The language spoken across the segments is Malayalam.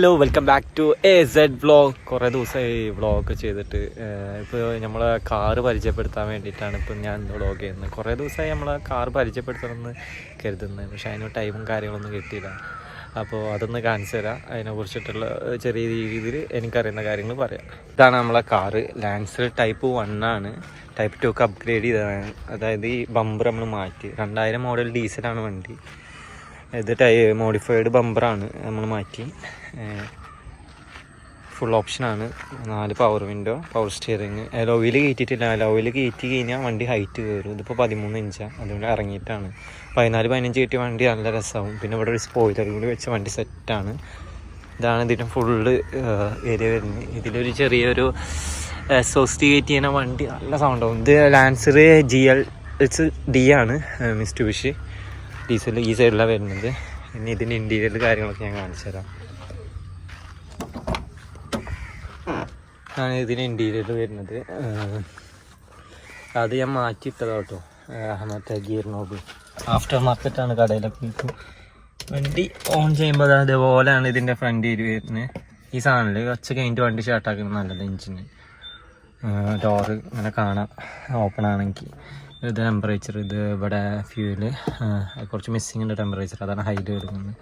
Hello welcome back to AZ vlog. കുറേ ദിവസമായി വ്ളോഗ് ചെയ്തിട്ട്. ഇപ്പോൾ നമ്മളെ കാറ് പരിചയപ്പെടുത്താൻ വേണ്ടിയിട്ടാണ് ഇപ്പം ഞാൻ വ്ളോഗ് ചെയ്യുന്നത്. കുറേ ദിവസമായി നമ്മളെ കാറ് പരിചയപ്പെടുത്തണമെന്ന് കരുതുന്നത്, പക്ഷേ അതിന് ടൈമും കാര്യങ്ങളൊന്നും കിട്ടിയില്ല. അപ്പോൾ അതൊന്ന് കാണിച്ചു തരാം. അതിനെക്കുറിച്ചിട്ടുള്ള ചെറിയ രീതിയിൽ എനിക്കറിയുന്ന കാര്യങ്ങൾ പറയാം. ഇതാണ് നമ്മളെ കാറ്. ലാൻസർ ടൈപ്പ് 1 ആണ്. ടൈപ്പ് 2ക്ക് അപ്ഗ്രേഡ് ചെയ്തതാണ്. അതായത് ഈ ബമ്പർ നമ്മൾ മാറ്റി. 2000 മോഡൽ ഡീസലാണ് വണ്ടി. ഇത് മോഡിഫൈഡ് ബമ്പറാണ് നമ്മൾ മാറ്റി. ഫുൾ ഓപ്ഷനാണ്. 4 പവർ വിൻഡോ, പവർ സ്റ്റിയറിങ്. അലോയിൽ കയറ്റിയിട്ടില്ല. അലോയിൽ കയറ്റി കഴിഞ്ഞാൽ വണ്ടി ഹൈറ്റ് കയറും. ഇതിപ്പോൾ 13 ഇഞ്ചാണ്, അതുകൊണ്ട് ഇറങ്ങിയിട്ടാണ്. 14-15 കയറ്റിയ വണ്ടി നല്ല രസമാവും. പിന്നെ ഇവിടെ ഒരു സ്പോയിലർ കൂടി വെച്ച വണ്ടി സെറ്റാണ്. ഇതാണ് ഇതിൻ്റെ ഫുള്ള് ഏരിയ വരുന്നത്. ഇതിലൊരു ചെറിയൊരു എക്സോസ്റ്റ് കയറ്റി ചെയ്യുന്ന വണ്ടി നല്ല സൗണ്ടാവും. ഇത് ലാൻസർ GLD ആണ്, മിസ്റ്റുബിഷി ഡീസൽ. ഈ സൈഡിലാണ് വരുന്നത്. ഇനി ഇതിൻ്റെ ഇൻറ്റീരിയൽ കാര്യങ്ങളൊക്കെ ഞാൻ കാണിച്ചു തരാം. ആണ് ഇതിന് ഇൻറ്റീരിയർ വരുന്നത്. അത് ഞാൻ മാറ്റിയിട്ടതാണ് കേട്ടോ. മറ്റേ ഗിയർ നോബ് ആഫ്റ്റർ മാർക്കറ്റാണ്, കടയിലൊക്കെ കിട്ടും. വണ്ടി ഓൺ ചെയ്യുമ്പോൾ അതേപോലെയാണ് ഇതിൻ്റെ ഫ്രണ്ട് ഏരിയ വരുന്നത്. ഈ സാധനത്തിൽ കുറച്ച് കഴിഞ്ഞിട്ട് വണ്ടി സ്റ്റാർട്ടാക്കുന്നത് നല്ലത്. എഞ്ചിന് ഡോറ് ഇങ്ങനെ കാണാം ഓപ്പൺ ആണെങ്കിൽ. ഇത് ടെമ്പറേച്ചർ, ഇത് ഇവിടെ ഫ്യൂല് കുറച്ച് മിസ്സിങ് ഉണ്ട് ടെമ്പറേച്ചർ, അതാണ് ഹൈറ്റ് വരുന്നത്.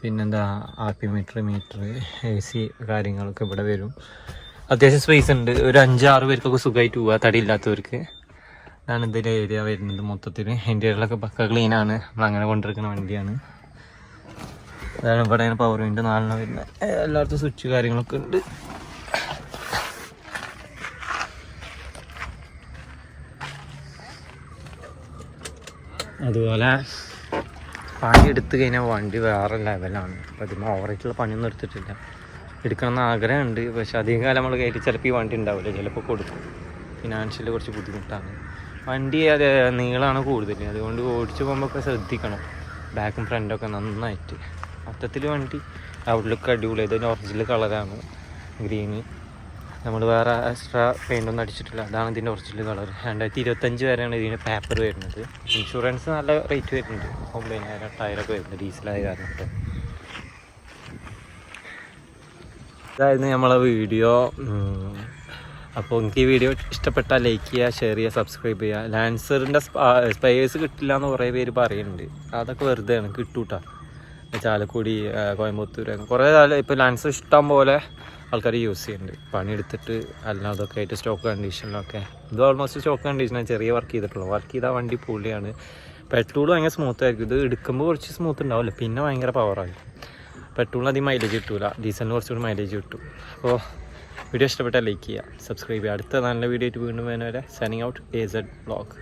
പിന്നെന്താ RP മീറ്റർ, AC കാര്യങ്ങളൊക്കെ ഇവിടെ വരും. അത്യാവശ്യം സ്പേസ് ഉണ്ട്. ഒരു 5-6 പേർക്കൊക്കെ സുഖമായിട്ട് പോവുക, തടിയില്ലാത്തവർക്ക്. അതാണ് ഇതിൻ്റെ ഏരിയ വരുന്നത് മൊത്തത്തിൽ. ഇൻറ്റീരിയറിലൊക്കെ പക്ക ക്ലീനാണ്. നമ്മളങ്ങനെ കൊണ്ടിരിക്കുന്ന വണ്ടിയാണ്. അതാണ് ഇവിടെ പവർ വിൻഡോ 4 വരുന്നത്. എല്ലായിടത്തും സ്വിച്ച് കാര്യങ്ങളൊക്കെ ഉണ്ട്. അതുപോലെ പണി എടുത്തു കഴിഞ്ഞാൽ വണ്ടി വേറെ ലെവലാണ്. അപ്പോൾ അതിന് ഓവറായിട്ടുള്ള പണിയൊന്നും എടുത്തിട്ടില്ല. എടുക്കണമെന്ന് ആഗ്രഹമുണ്ട്, പക്ഷെ അധികം കാലം നമ്മൾ കയറ്റി ചിലപ്പോൾ ഈ വണ്ടി ഉണ്ടാവില്ല, ചിലപ്പോൾ കൊടുക്കും. ഫിനാൻഷ്യലി കുറച്ച് ബുദ്ധിമുട്ടാണ്. വണ്ടി അത് നീളമാണ് കൂടുതൽ, അതുകൊണ്ട് ഓടിച്ചു പോകുമ്പോഴൊക്കെ ശ്രദ്ധിക്കണം. ബാക്കും ഫ്രണ്ടൊക്കെ നന്നായിട്ട്. മൊത്തത്തിൽ വണ്ടി ഔട്ട്ലുക്ക് അടിപൊളി. ഇതിൻ്റെ ഒറിജിനൽ കളറാണ് ഗ്രീന്. നമ്മൾ വേറെ എക്സ്ട്രാ പെയിൻ്റൊന്നും അടിച്ചിട്ടില്ല. അതാണ് ഇതിൻ്റെ ഒറിജിനൽ കളർ. 2025 വരെയാണ് ഇതിൻ്റെ പേപ്പർ വരുന്നത്. ഇൻഷുറൻസ് നല്ല റേറ്റ് വരുന്നുണ്ട്. 9,000 ടയറൊക്കെ വരുന്നത് ഡീസലായ കാരണം. ഇതായിരുന്നു നമ്മളെ വീഡിയോ. അപ്പോൾ എനിക്ക് ഈ വീഡിയോ ഇഷ്ടപ്പെട്ടാൽ ലൈക്ക് ചെയ്യുക, ഷെയർ ചെയ്യുക, സബ്സ്ക്രൈബ് ചെയ്യുക. ലാൻസറിൻ്റെ സ്പെയേഴ്സ് കിട്ടില്ല എന്ന് കുറേ പേര് പറയുന്നുണ്ട്. അതൊക്കെ വെറുതെയാണ്, കിട്ടൂട്ടാ. ചാലക്കുടി, കോയമ്പത്തൂർ, കുറേ ഇപ്പോൾ ലാൻസർ ഇഷ്ടം പോലെ ആൾക്കാർ യൂസ് ചെയ്യുന്നുണ്ട്. പണിയെടുത്തിട്ട് അല്ലാതൊക്കെ ആയിട്ട് സ്റ്റോക്ക് കണ്ടീഷനിലൊക്കെ. ഇത് ഓൾമോസ്റ്റ് സ്റ്റോക്ക് കണ്ടീഷനാണ്. ചെറിയ വർക്ക് ചെയ്തിട്ടുള്ളൂ. വർക്ക് ചെയ്താൽ വണ്ടി പൊളിയാണ്. പെട്രോൾ ഭയങ്കര സ്മൂത്ത് ആയിരിക്കും. ഇത് എടുക്കുമ്പോൾ കുറച്ച് സ്മൂത്ത് ഉണ്ടാവില്ല, പിന്നെ ഭയങ്കര പവറായിരിക്കും. പെട്രോളിന് അധികം മൈലേജ് കിട്ടില്ല, ഡീസലിന് കുറച്ചുകൂടി മൈലേജ് കിട്ടും. അപ്പോൾ വീഡിയോ ഇഷ്ടപ്പെട്ടാൽ ലൈക്ക് ചെയ്യുക, സബ്സ്ക്രൈബ് ചെയ്യുക. അടുത്ത നല്ല വീഡിയോ ആയിട്ട് വീണ്ടും വരുന്നവരെ സൈനിങ് ഔട്ട് AZ വ്ളോഗ്.